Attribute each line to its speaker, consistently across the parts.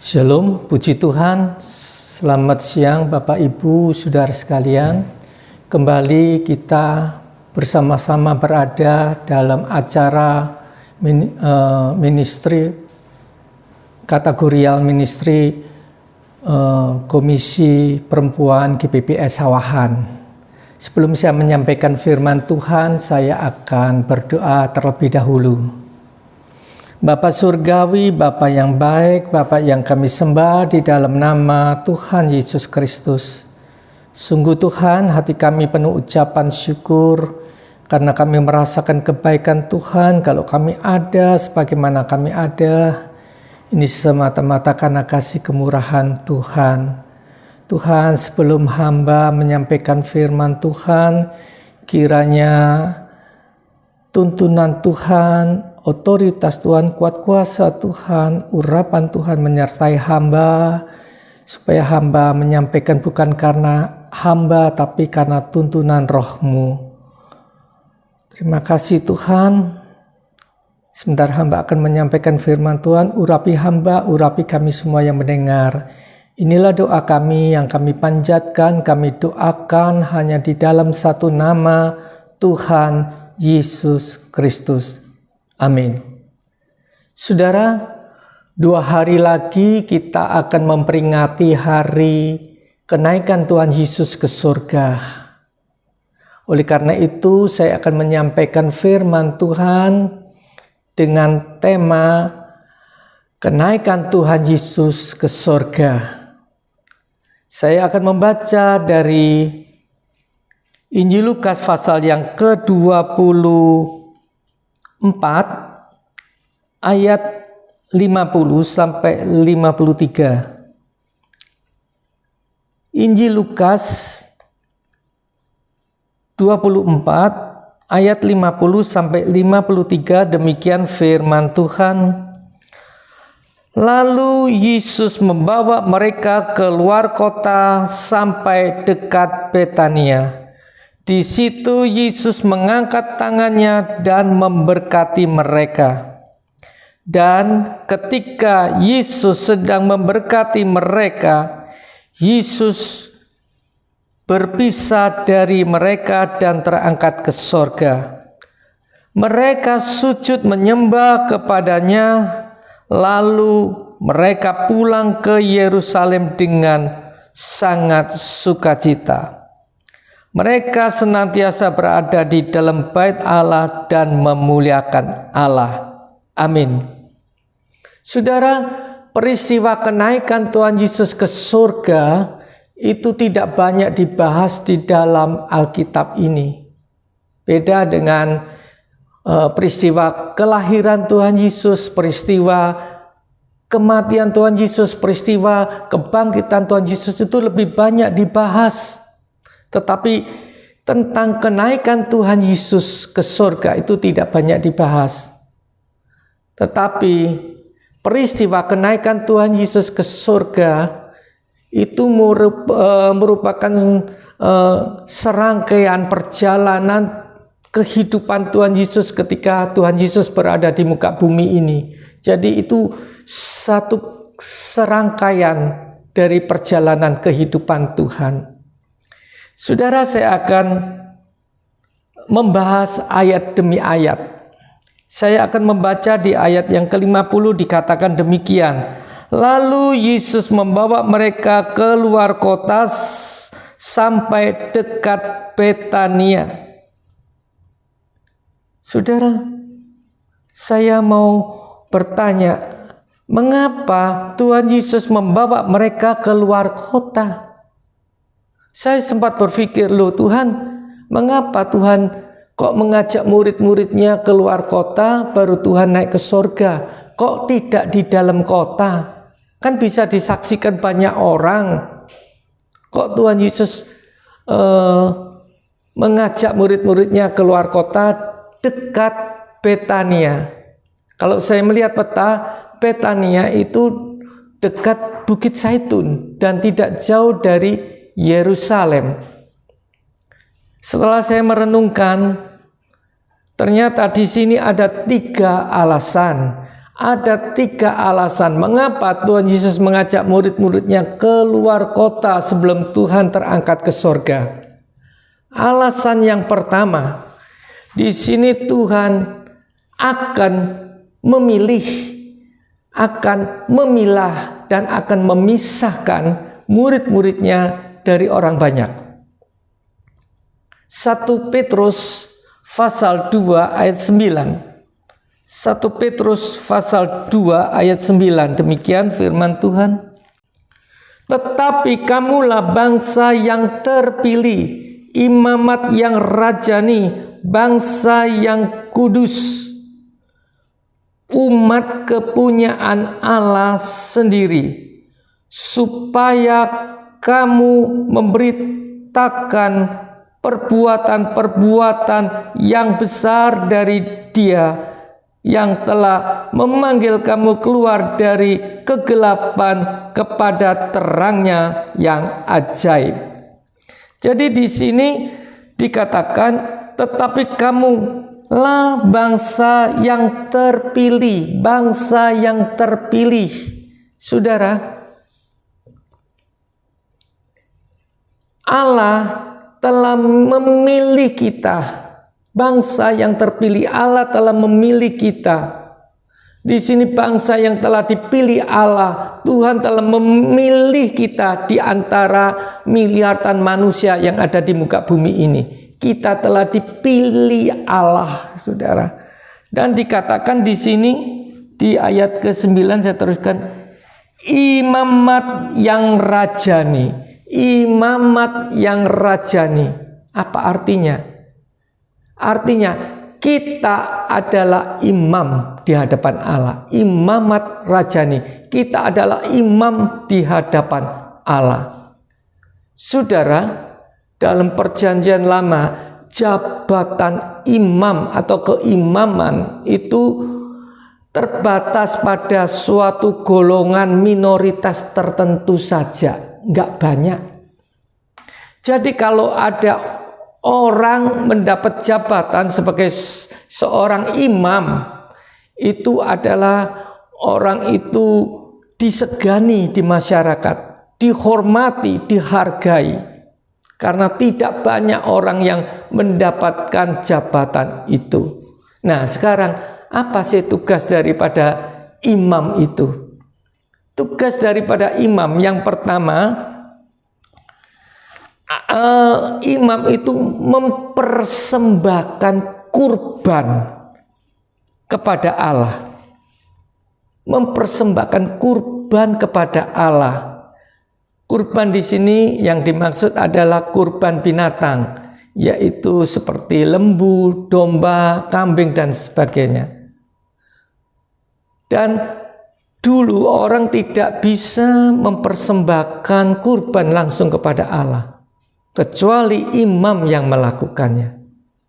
Speaker 1: Shalom, puji Tuhan. Selamat siang Bapak Ibu, Saudara sekalian. Kembali kita bersama-sama berada dalam acara ministry, kategorial ministry Komisi Perempuan GPPS Sawahan. Sebelum saya menyampaikan firman Tuhan, saya akan berdoa terlebih dahulu. Bapa Surgawi, Bapa yang baik, Bapa yang kami sembah di dalam nama Tuhan Yesus Kristus. Sungguh Tuhan, hati kami penuh ucapan syukur karena kami merasakan kebaikan Tuhan. Kalau kami ada sebagaimana kami ada, ini semata-mata karena kasih kemurahan Tuhan. Tuhan, sebelum hamba menyampaikan firman Tuhan, kiranya tuntunan Tuhan, otoritas Tuhan, kuat kuasa Tuhan, urapan Tuhan menyertai hamba, supaya hamba menyampaikan bukan karena hamba, tapi karena tuntunan roh-Mu. Terima kasih Tuhan. Sebentar hamba akan menyampaikan firman Tuhan, urapi hamba, urapi kami semua yang mendengar. Inilah doa kami yang kami panjatkan, kami doakan hanya di dalam satu nama, Tuhan Yesus Kristus. Amin. Saudara, 2 hari lagi kita akan memperingati hari kenaikan Tuhan Yesus ke surga. Oleh karena itu, saya akan menyampaikan firman Tuhan dengan tema kenaikan Tuhan Yesus ke surga. Saya akan membaca dari Injil Lukas pasal yang ke-24 ayat 50 sampai 53. Injil Lukas 24 ayat 50 sampai 53, demikian firman Tuhan. Lalu Yesus membawa mereka keluar kota sampai dekat Betania. Di situ Yesus mengangkat tangannya dan memberkati mereka. Dan ketika Yesus sedang memberkati mereka, Yesus berpisah dari mereka dan terangkat ke sorga. Mereka sujud menyembah kepadanya, lalu mereka pulang ke Yerusalem dengan sangat sukacita. Mereka senantiasa berada di dalam bait Allah dan memuliakan Allah. Amin. Saudara, peristiwa kenaikan Tuhan Yesus ke surga itu tidak banyak dibahas di dalam Alkitab ini. Beda dengan peristiwa kelahiran Tuhan Yesus, peristiwa kematian Tuhan Yesus, peristiwa kebangkitan Tuhan Yesus itu lebih banyak dibahas. Tetapi tentang kenaikan Tuhan Yesus ke surga itu tidak banyak dibahas. Tetapi peristiwa kenaikan Tuhan Yesus ke surga itu merupakan serangkaian perjalanan kehidupan Tuhan Yesus ketika Tuhan Yesus berada di muka bumi ini. Jadi itu satu serangkaian dari perjalanan kehidupan Tuhan. Saudara, saya akan membahas ayat demi ayat. Saya akan membaca di ayat yang ke-50, dikatakan demikian. Lalu Yesus membawa mereka keluar kota sampai dekat Betania. Saudara, saya mau bertanya, mengapa Tuhan Yesus membawa mereka keluar kota? Saya sempat berpikir, loh Tuhan, mengapa Tuhan kok mengajak murid-muridnya keluar kota, baru Tuhan naik ke surga? Kok tidak di dalam kota? Kan bisa disaksikan banyak orang. Kok Tuhan Yesus mengajak murid-muridnya keluar kota dekat Betania? Kalau saya melihat peta, Betania itu dekat Bukit Zaitun dan tidak jauh dari Yerusalem. Setelah saya merenungkan, ternyata di sini ada 3 alasan. Ada 3 alasan mengapa Tuhan Yesus mengajak murid-muridnya keluar kota sebelum Tuhan terangkat ke sorga. Alasan yang pertama, di sini Tuhan akan memilih, akan memilah, dan akan memisahkan murid-muridnya dari orang banyak. 1 Petrus pasal 2 ayat 9. 1 Petrus pasal 2 ayat 9, demikian firman Tuhan. Tetapi kamulah bangsa yang terpilih, imamat yang rajani, bangsa yang kudus, umat kepunyaan Allah sendiri, supaya kamu memberitakan perbuatan-perbuatan yang besar dari Dia yang telah memanggil kamu keluar dari kegelapan kepada terangnya yang ajaib. Jadi di sini dikatakan, tetapi kamu lah bangsa yang terpilih, bangsa yang terpilih. Saudara, Allah telah memilih kita. Bangsa yang terpilih, Allah telah memilih kita. Di sini bangsa yang telah dipilih Allah, Tuhan telah memilih kita di antara miliaran manusia yang ada di muka bumi ini. Kita telah dipilih Allah, saudara. Dan dikatakan di sini di ayat ke-9, saya teruskan, imamat yang rajani, imamat yang rajani. Apa artinya? Artinya kita adalah imam di hadapan Allah. Imamat rajani. Kita adalah imam di hadapan Allah. Saudara, dalam perjanjian lama, jabatan imam atau keimaman itu terbatas pada suatu golongan minoritas tertentu saja. Nggak banyak. Jadi kalau ada orang mendapat jabatan sebagai seorang imam, itu adalah orang itu disegani di masyarakat, dihormati, dihargai, karena tidak banyak orang yang mendapatkan jabatan itu. Nah, sekarang apa sih tugas daripada imam itu? Tugas daripada imam yang pertama, imam itu mempersembahkan kurban kepada Allah. Mempersembahkan kurban kepada Allah. Kurban di sini yang dimaksud adalah kurban binatang, yaitu seperti lembu, domba, kambing, dan sebagainya. Dan dulu orang tidak bisa mempersembahkan kurban langsung kepada Allah, kecuali imam yang melakukannya.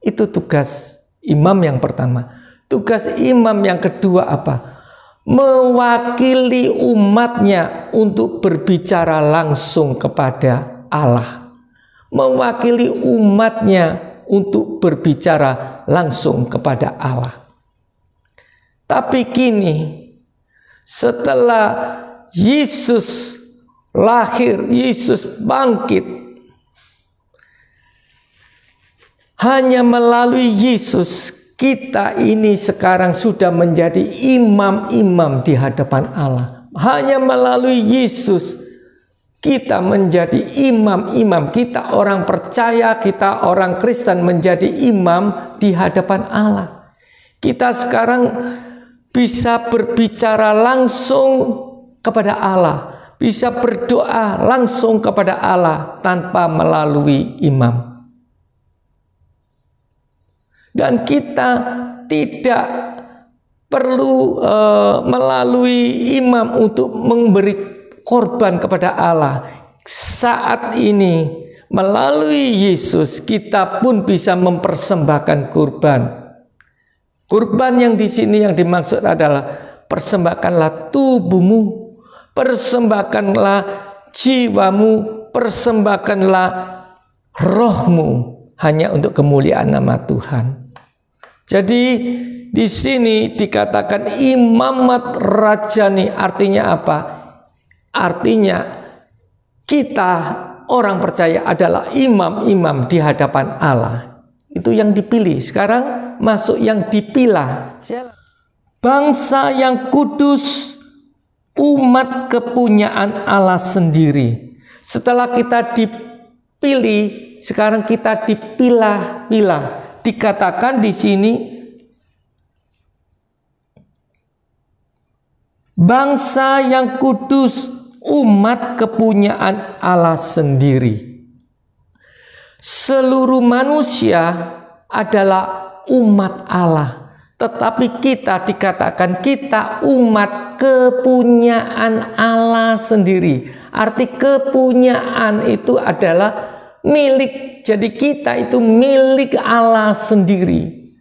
Speaker 1: Itu tugas imam yang pertama. Tugas imam yang kedua apa? Mewakili umatnya untuk berbicara langsung kepada Allah. Mewakili umatnya untuk berbicara langsung kepada Allah. Tapi kini, setelah Yesus lahir, Yesus bangkit, hanya melalui Yesus kita ini sekarang sudah menjadi imam-imam di hadapan Allah. Hanya melalui Yesus kita menjadi imam-imam. Kita orang percaya, kita orang Kristen menjadi imam di hadapan Allah. Kita sekarang bisa berbicara langsung kepada Allah, bisa berdoa langsung kepada Allah tanpa melalui imam. Dan kita tidak perlu melalui imam untuk memberi korban kepada Allah. Saat ini melalui Yesus kita pun bisa mempersembahkan kurban. Kurban yang di sini yang dimaksud adalah persembahkanlah tubuhmu, persembahkanlah jiwamu, persembahkanlah rohmu hanya untuk kemuliaan nama Tuhan. Jadi di sini dikatakan imamat rajani, artinya apa? Artinya kita orang percaya adalah imam-imam di hadapan Allah. Itu yang dipilih. Sekarang masuk yang dipilah. Bangsa yang kudus, umat kepunyaan Allah sendiri. Setelah kita dipilih, sekarang kita dipilah-pilah. Dikatakan di sini bangsa yang kudus, umat kepunyaan Allah sendiri. Seluruh manusia adalah umat Allah, tetapi kita dikatakan kita umat kepunyaan Allah sendiri. Arti kepunyaan itu adalah milik. Jadi kita itu milik Allah sendiri.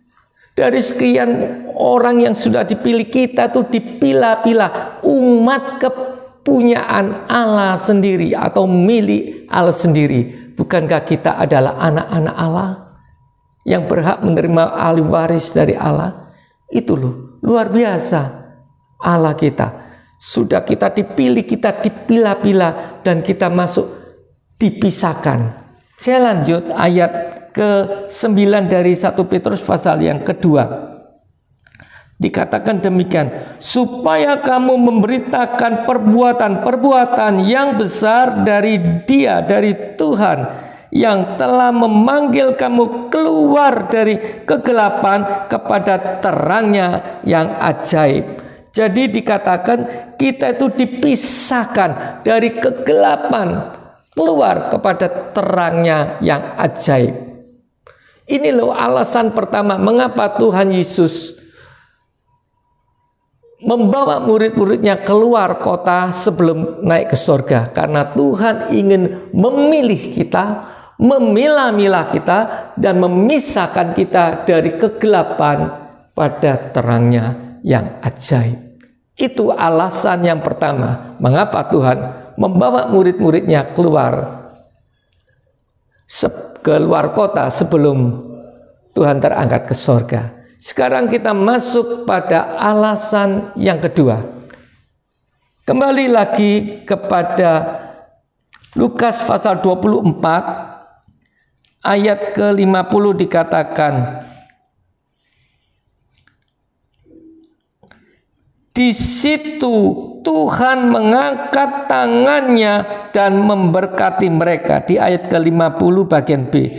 Speaker 1: Dari sekian orang yang sudah dipilih, kita tuh dipilah-pilah umat kepunyaan Allah sendiri atau milik Allah sendiri. Bukankah kita adalah anak-anak Allah yang berhak menerima ahli waris dari Allah? Itu loh, luar biasa Allah kita. Sudah kita dipilih, kita dipilah-pilah, dan kita masuk dipisahkan. Saya lanjut ayat ke-9 dari 1 Petrus pasal yang kedua. Dikatakan demikian, supaya kamu memberitakan perbuatan-perbuatan yang besar dari Dia, dari Tuhan, yang telah memanggil kamu keluar dari kegelapan kepada terangnya yang ajaib. Jadi dikatakan kita itu dipisahkan dari kegelapan keluar kepada terangnya yang ajaib. Ini loh alasan pertama mengapa Tuhan Yesus membawa murid-muridnya keluar kota sebelum naik ke surga. Karena Tuhan ingin memilih kita, memilah-milah kita, dan memisahkan kita dari kegelapan pada terangnya yang ajaib. Itu alasan yang pertama mengapa Tuhan membawa murid-muridnya keluar kota sebelum Tuhan terangkat ke surga. Sekarang kita masuk pada alasan yang kedua. Kembali lagi kepada Lukas pasal 24 ayat ke-50 dikatakan, di situ Tuhan mengangkat tangannya dan memberkati mereka. Di ayat ke-50 bagian B.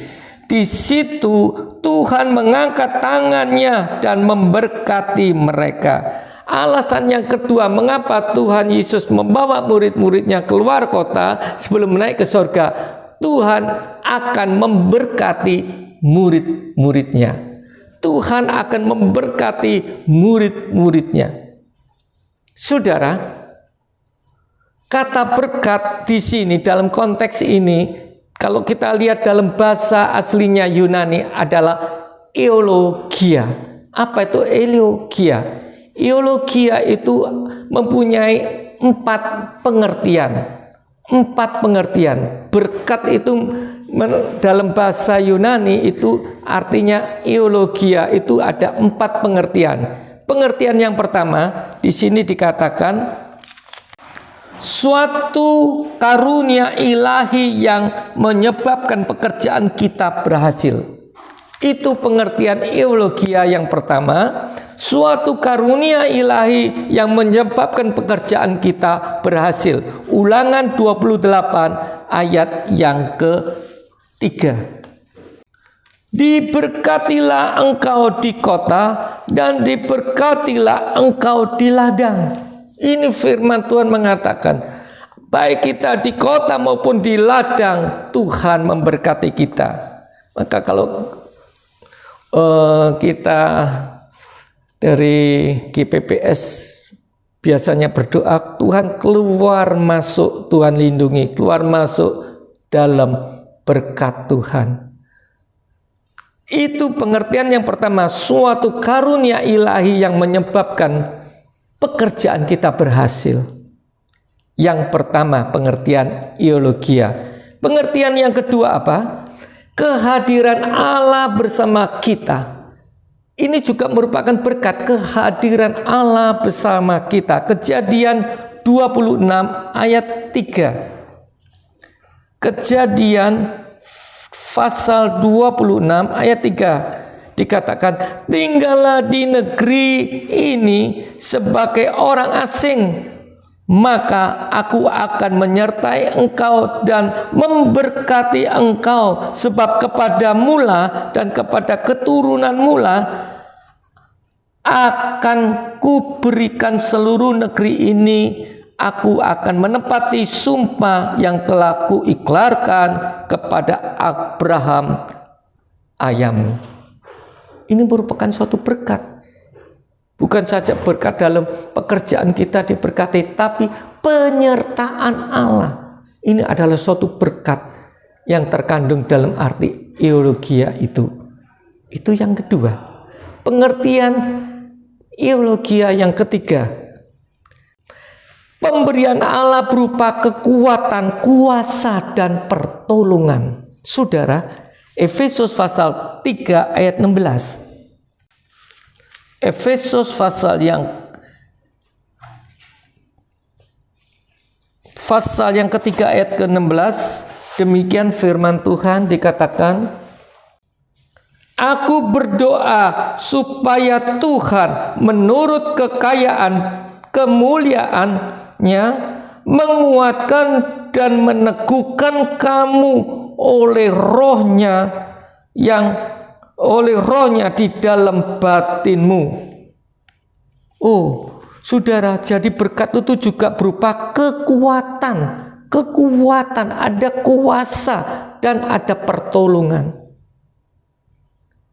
Speaker 1: Di situ Tuhan mengangkat tangannya dan memberkati mereka. Alasan yang kedua mengapa Tuhan Yesus membawa murid-muridnya keluar kota sebelum naik ke surga. Tuhan akan memberkati murid-muridnya. Tuhan akan memberkati murid-muridnya. Saudara, kata berkat di sini dalam konteks ini, kalau kita lihat dalam bahasa aslinya Yunani adalah eulogia. Apa itu eulogia? Eulogia itu mempunyai 4 pengertian. 4 pengertian. Berkat itu dalam bahasa Yunani itu artinya eulogia itu ada 4 pengertian. Pengertian yang pertama di sini dikatakan suatu karunia ilahi yang menyebabkan pekerjaan kita berhasil. Itu pengertian eulogia yang pertama. Suatu karunia ilahi yang menyebabkan pekerjaan kita berhasil. Ulangan 28 ayat yang ke-3. Diberkatilah engkau di kota dan diberkatilah engkau di ladang. Ini firman Tuhan mengatakan, baik kita di kota maupun di ladang, Tuhan memberkati kita. Maka kalau kita dari GPPS biasanya berdoa, Tuhan keluar masuk, Tuhan lindungi, keluar masuk dalam berkat Tuhan. Itu pengertian yang pertama, suatu karunia ilahi yang menyebabkan pekerjaan kita berhasil. Yang pertama pengertian eulogia. Pengertian yang kedua apa? Kehadiran Allah bersama kita. Ini juga merupakan berkat kehadiran Allah bersama kita. Kejadian 26 ayat 3. Kejadian pasal 26 ayat 3 dikatakan, tinggallah di negeri ini sebagai orang asing, maka aku akan menyertai engkau dan memberkati engkau, sebab kepada mula dan kepada keturunan mula akan kuberikan seluruh negeri ini. Aku akan menepati sumpah yang telah kuiklarkan kepada Abraham ayahmu. Ini merupakan suatu berkat. Bukan saja berkat dalam pekerjaan kita diberkati, tapi penyertaan Allah. Ini adalah suatu berkat yang terkandung dalam arti eulogia itu. Itu yang kedua. Pengertian eulogia yang ketiga. Pemberian Allah berupa kekuatan, kuasa, dan pertolongan. Saudara, Efesus pasal 3 ayat 16. Efesus pasal yang ketiga ayat ke-16. Demikian firman Tuhan dikatakan, aku berdoa supaya Tuhan menurut kekayaan kemuliaannya menguatkan dan meneguhkan kamu oleh rohnya di dalam batinmu. Oh, saudara, jadi berkat itu juga berupa kekuatan, ada kuasa dan ada pertolongan.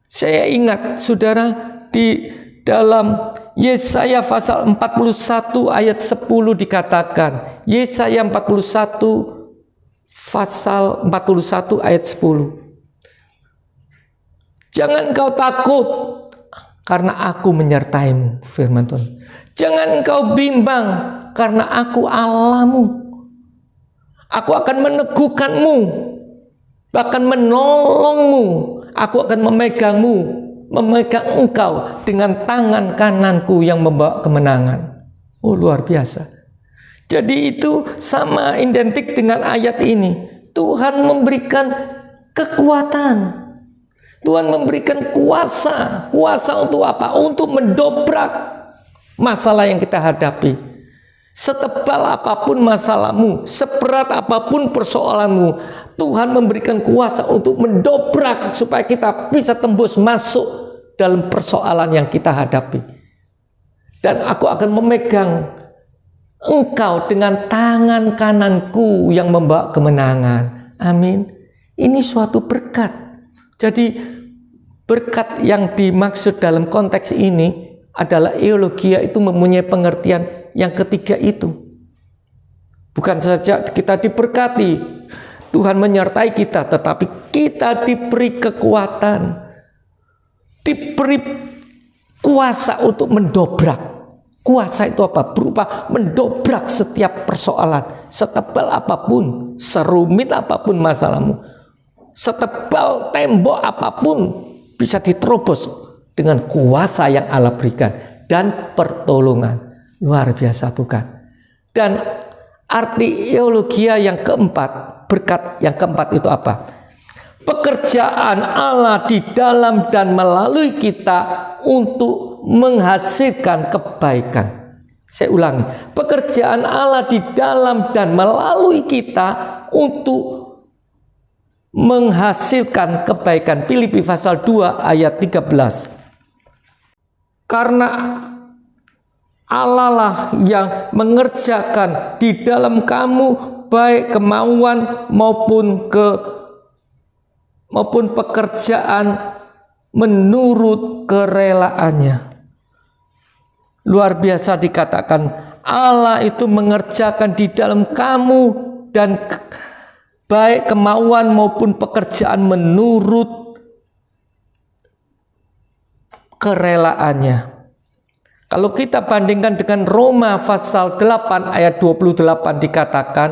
Speaker 1: Saya ingat, saudara, di dalam Yesaya pasal 41 ayat 10 dikatakan, Yesaya 41 pasal 41 ayat 10. Jangan engkau takut karena aku menyertaimu, firman Tuhan. Jangan engkau bimbang karena aku Allahmu. Aku akan meneguhkanmu, bahkan menolongmu. Aku akan memegang engkau dengan tangan kananku yang membawa kemenangan. Oh, luar biasa. Jadi itu sama identik dengan ayat ini. Tuhan memberikan kekuatan. Tuhan memberikan kuasa. Kuasa untuk apa? Untuk mendobrak masalah yang kita hadapi. Setebal apapun masalahmu, seberat apapun persoalanmu, Tuhan memberikan kuasa untuk mendobrak supaya kita bisa tembus masuk dalam persoalan yang kita hadapi. Dan aku akan memegang engkau dengan tangan kananku yang membawa kemenangan. Amin. Ini suatu berkat. Jadi berkat yang dimaksud dalam konteks ini adalah eulogia itu mempunyai pengertian yang ketiga itu. Bukan saja kita diberkati, Tuhan menyertai kita, tetapi kita diberi kekuatan, diberi kuasa untuk mendobrak. Kuasa itu apa? Berupa mendobrak setiap persoalan, setebal apapun, serumit apapun masalahmu, setebal tembok apapun bisa diterobos dengan kuasa yang Allah berikan dan pertolongan. Luar biasa, bukan? Dan arti eulogia yang keempat, berkat yang keempat itu apa? Pekerjaan Allah di dalam dan melalui kita untuk menghasilkan kebaikan. Saya ulangi, pekerjaan Allah di dalam dan melalui kita untuk menghasilkan kebaikan. Filipi pasal 2 ayat 13. Karena Allah lah yang mengerjakan di dalam kamu baik kemauan maupun pekerjaan menurut kerelaannya. Luar biasa dikatakan Allah itu mengerjakan di dalam kamu dan baik kemauan maupun pekerjaan menurut kerelaannya. Kalau kita bandingkan dengan Roma pasal 8 ayat 28 dikatakan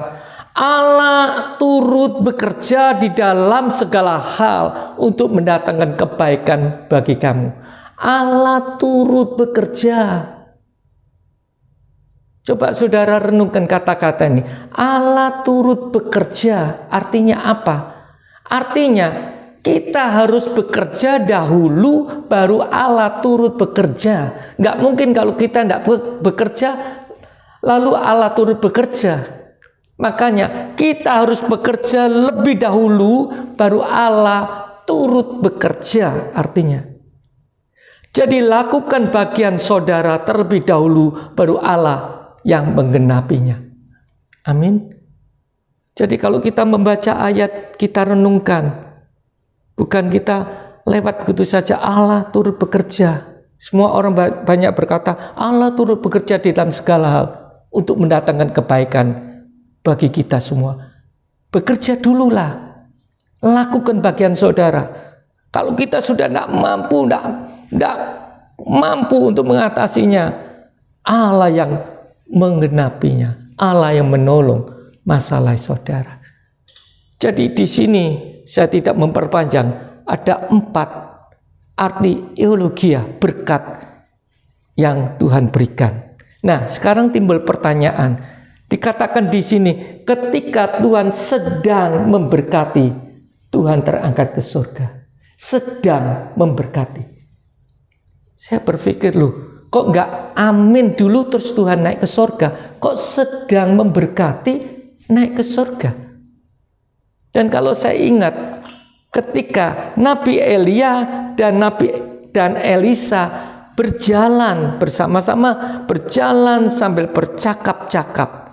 Speaker 1: Allah turut bekerja di dalam segala hal untuk mendatangkan kebaikan bagi kamu. Allah turut bekerja. Coba saudara renungkan kata-kata ini. Allah turut bekerja. Artinya apa? Artinya kita harus bekerja dahulu baru Allah turut bekerja. Nggak mungkin kalau kita nggak bekerja lalu Allah turut bekerja. Makanya kita harus bekerja lebih dahulu baru Allah turut bekerja artinya. Jadi lakukan bagian saudara terlebih dahulu baru Allah yang menggenapinya. Amin. Jadi kalau kita membaca ayat, kita renungkan. Bukan kita lewat begitu saja, Allah turut bekerja. Semua orang banyak berkata, Allah turut bekerja di dalam segala hal untuk mendatangkan kebaikan bagi kita semua. Bekerja dululah. Lakukan bagian saudara. Kalau kita sudah tidak mampu untuk mengatasinya, Allah yang menggenapinya, Allah yang menolong masalah saudara. Jadi di sini saya tidak memperpanjang, ada 4 arti eulogia berkat yang Tuhan berikan. Nah, sekarang timbul pertanyaan. Dikatakan di sini, ketika Tuhan sedang memberkati, Tuhan terangkat ke surga. Sedang memberkati. Saya berpikir, kok nggak amin dulu terus Tuhan naik ke surga? Kok sedang memberkati naik ke surga? Dan kalau saya ingat ketika Nabi Elia dan Elisa berjalan bersama-sama, berjalan sambil bercakap-cakap.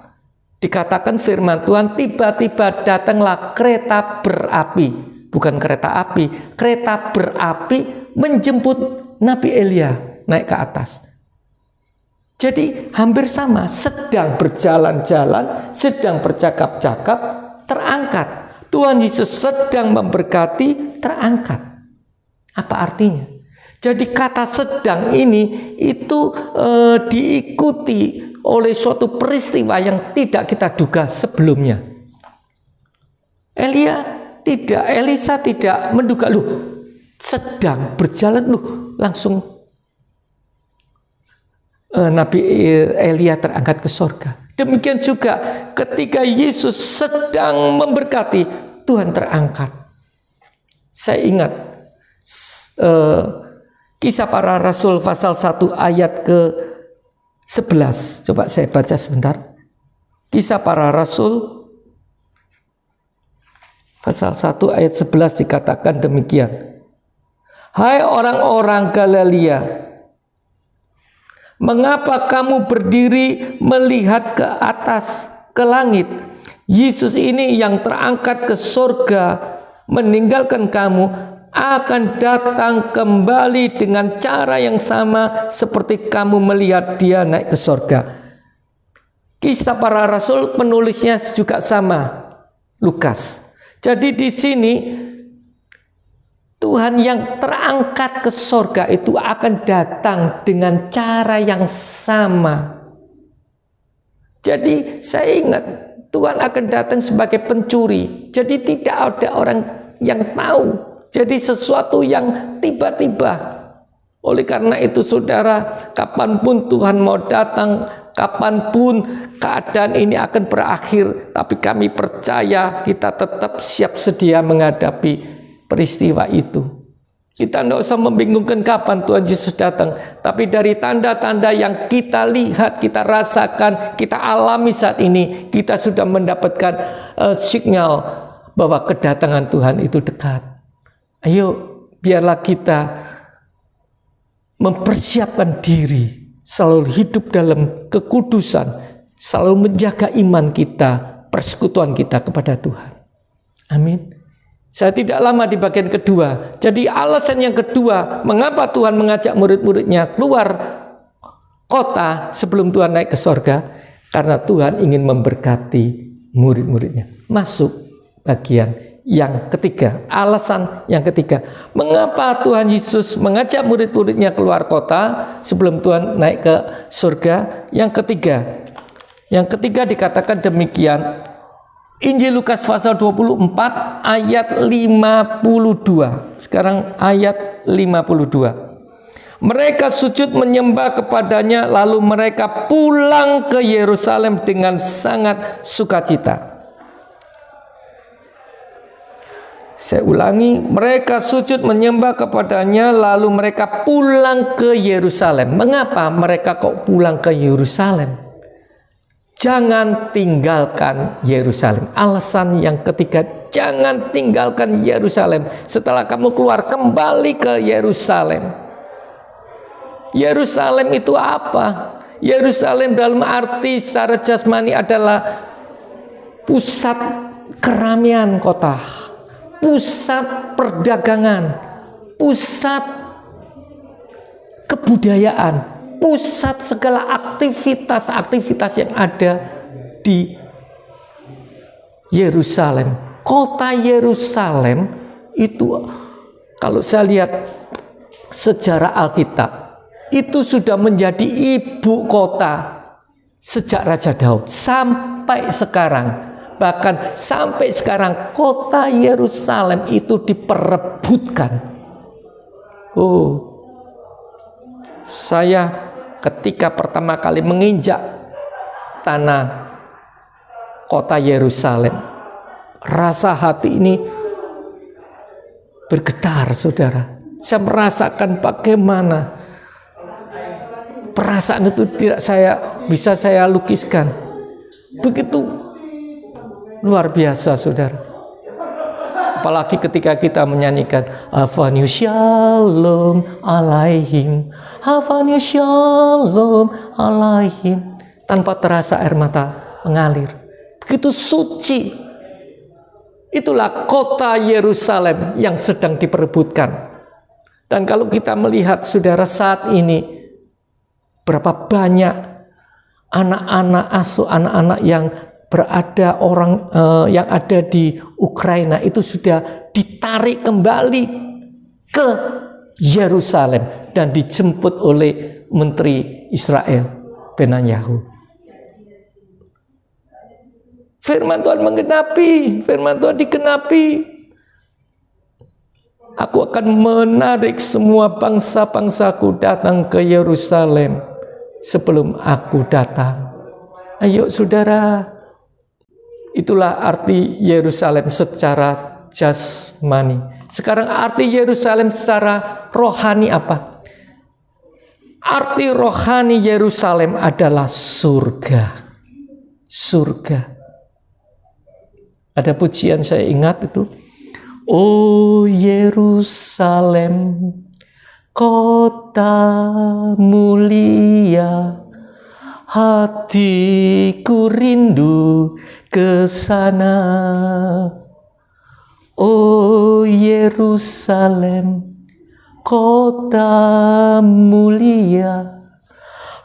Speaker 1: Dikatakan firman Tuhan, tiba-tiba datanglah kereta berapi, bukan kereta api, kereta berapi menjemput Nabi Elia naik ke atas. Jadi hampir sama, sedang berjalan-jalan, sedang bercakap-cakap, terangkat. Tuhan Yesus sedang memberkati, terangkat. Apa artinya? Jadi kata sedang ini itu diikuti oleh suatu peristiwa yang tidak kita duga sebelumnya. Elisa tidak menduga, sedang berjalan, langsung Nabi Elia terangkat ke surga. Demikian juga ketika Yesus sedang memberkati, Tuhan terangkat. Saya ingat Kisah Para Rasul pasal 1 ayat ke-11. Coba saya baca sebentar. Kisah Para Rasul pasal 1 ayat 11 dikatakan demikian. Hai orang-orang Galilea, mengapa kamu berdiri melihat ke atas, ke langit? Yesus ini yang terangkat ke surga, meninggalkan kamu, akan datang kembali dengan cara yang sama seperti kamu melihat dia naik ke surga. Kisah Para Rasul penulisnya juga sama, Lukas. Jadi di sini Tuhan yang terangkat ke surga itu akan datang dengan cara yang sama. Jadi saya ingat Tuhan akan datang sebagai pencuri. Jadi tidak ada orang yang tahu. Jadi sesuatu yang tiba-tiba. Oleh karena itu saudara, kapanpun Tuhan mau datang, kapanpun keadaan ini akan berakhir, tapi kami percaya kita tetap siap sedia menghadapi peristiwa itu. Kita tidak usah membingungkan kapan Tuhan Yesus datang, tapi dari tanda-tanda yang kita lihat, kita rasakan, kita alami saat ini, kita sudah mendapatkan sinyal bahwa kedatangan Tuhan itu dekat. Ayo, biarlah kita mempersiapkan diri, selalu hidup dalam kekudusan, selalu menjaga iman kita, persekutuan kita kepada Tuhan. Amin. Saya tidak lama di bagian kedua. Jadi alasan yang kedua, mengapa Tuhan mengajak murid-muridnya keluar kota sebelum Tuhan naik ke surga? Karena Tuhan ingin memberkati murid-muridnya. Masuk bagian yang ketiga, alasan yang ketiga, mengapa Tuhan Yesus mengajak murid-muridnya keluar kota sebelum Tuhan naik ke surga? Yang ketiga dikatakan demikian. Injil Lukas pasal 24 ayat 52. Sekarang ayat 52.
Speaker 2: Mereka sujud menyembah kepadanya, lalu mereka pulang ke Yerusalem dengan sangat sukacita. Saya ulangi, mereka sujud menyembah kepadanya, lalu mereka pulang ke Yerusalem. Mengapa mereka kok pulang ke Yerusalem? Jangan tinggalkan Yerusalem. Alasan yang ketiga, jangan tinggalkan Yerusalem. Setelah kamu keluar, kembali ke Yerusalem. Yerusalem itu apa? Yerusalem dalam arti secara jasmani adalah pusat keramaian kota, pusat perdagangan, pusat kebudayaan, pusat segala aktivitas-aktivitas yang ada di Yerusalem. Kota Yerusalem itu, kalau saya lihat sejarah Alkitab, itu sudah menjadi ibu kota sejak Raja Daud sampai sekarang. Bahkan sampai sekarang kota Yerusalem itu diperebutkan. Saya ketika pertama kali menginjak tanah kota Yerusalem, rasa hati ini bergetar, saudara. Saya merasakan bagaimana perasaan itu tidak bisa saya lukiskan. Begitu luar biasa, saudara. Apalagi ketika kita menyanyikan Avanu Shalom Alaihim, Avanu Shalom Alaihim, tanpa terasa air mata mengalir. Begitu suci. Itulah kota Yerusalem yang sedang diperebutkan. Dan kalau kita melihat, saudara, saat ini berapa banyak anak-anak yang berada yang ada di Ukraina itu sudah ditarik kembali ke Yerusalem dan dijemput oleh Menteri Israel Netanyahu. Firman Tuhan menggenapi, firman Tuhan digenapi. Aku akan menarik semua bangsa-bangsaku datang ke Yerusalem sebelum aku datang. Ayo saudara, itulah arti Yerusalem secara jasmani. Sekarang arti Yerusalem secara rohani apa? Arti rohani Yerusalem adalah surga. Surga. Ada pujian saya ingat itu. Oh Yerusalem, kota mulia, hatiku rindu ke sana. Oh Yerusalem, kota mulia,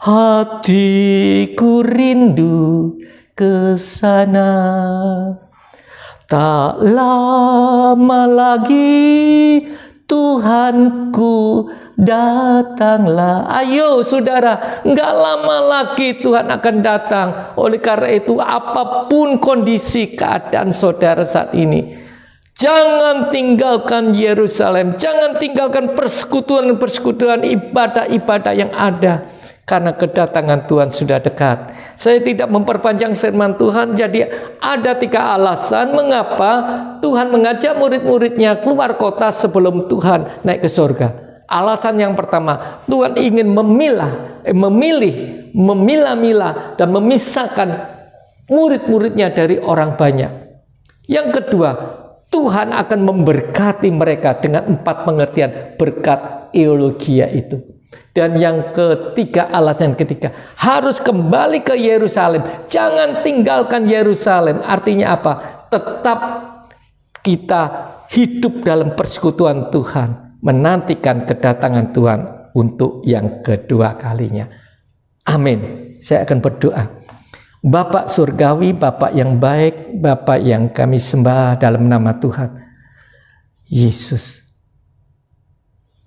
Speaker 2: hatiku rindu ke sana. Tak lama lagi Tuhanku datanglah. Ayo saudara, enggak lama lagi Tuhan akan datang. Oleh karena itu, apapun kondisi keadaan saudara saat ini, jangan tinggalkan Yerusalem. Jangan tinggalkan persekutuan-persekutuan, ibadah-ibadah yang ada. Karena kedatangan Tuhan sudah dekat. Saya tidak memperpanjang firman Tuhan. Jadi ada 3 alasan mengapa Tuhan mengajak murid-muridnya keluar kota sebelum Tuhan naik ke surga. Alasan yang pertama, Tuhan ingin memilah-milah dan memisahkan murid-muridnya dari orang banyak. Yang kedua, Tuhan akan memberkati mereka dengan 4 pengertian berkat eulogia itu. Dan yang ketiga, alasan ketiga, harus kembali ke Yerusalem. Jangan tinggalkan Yerusalem. Artinya apa? Tetap kita hidup dalam persekutuan Tuhan, menantikan kedatangan Tuhan untuk yang kedua kalinya. Amin. Saya akan berdoa. Bapak surgawi, Bapak yang baik, Bapak yang kami sembah dalam nama Tuhan Yesus.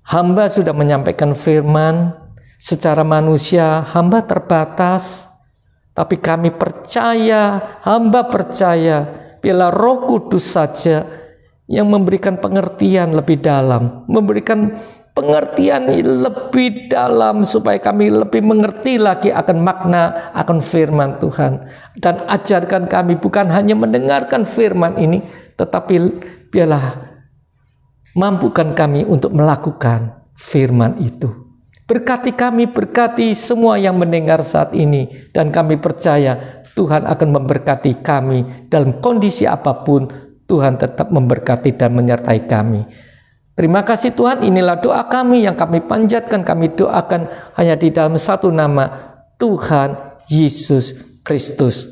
Speaker 2: Hamba sudah menyampaikan firman. Secara manusia hamba terbatas, tapi kami percaya, hamba percaya bila Roh Kudus saja yang memberikan pengertian lebih dalam, memberikan pengertian lebih dalam supaya kami lebih mengerti lagi akan makna akan firman Tuhan. Dan ajarkan kami bukan hanya mendengarkan firman ini, tetapi biarlah mampukan kami untuk melakukan firman itu. Berkati kami, berkati semua yang mendengar saat ini, dan kami percaya Tuhan akan memberkati kami dalam kondisi apapun. Tuhan tetap memberkati dan menyertai kami. Terima kasih Tuhan, inilah doa kami yang kami panjatkan, kami doakan hanya di dalam satu nama, Tuhan Yesus Kristus.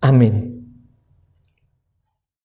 Speaker 2: Amin.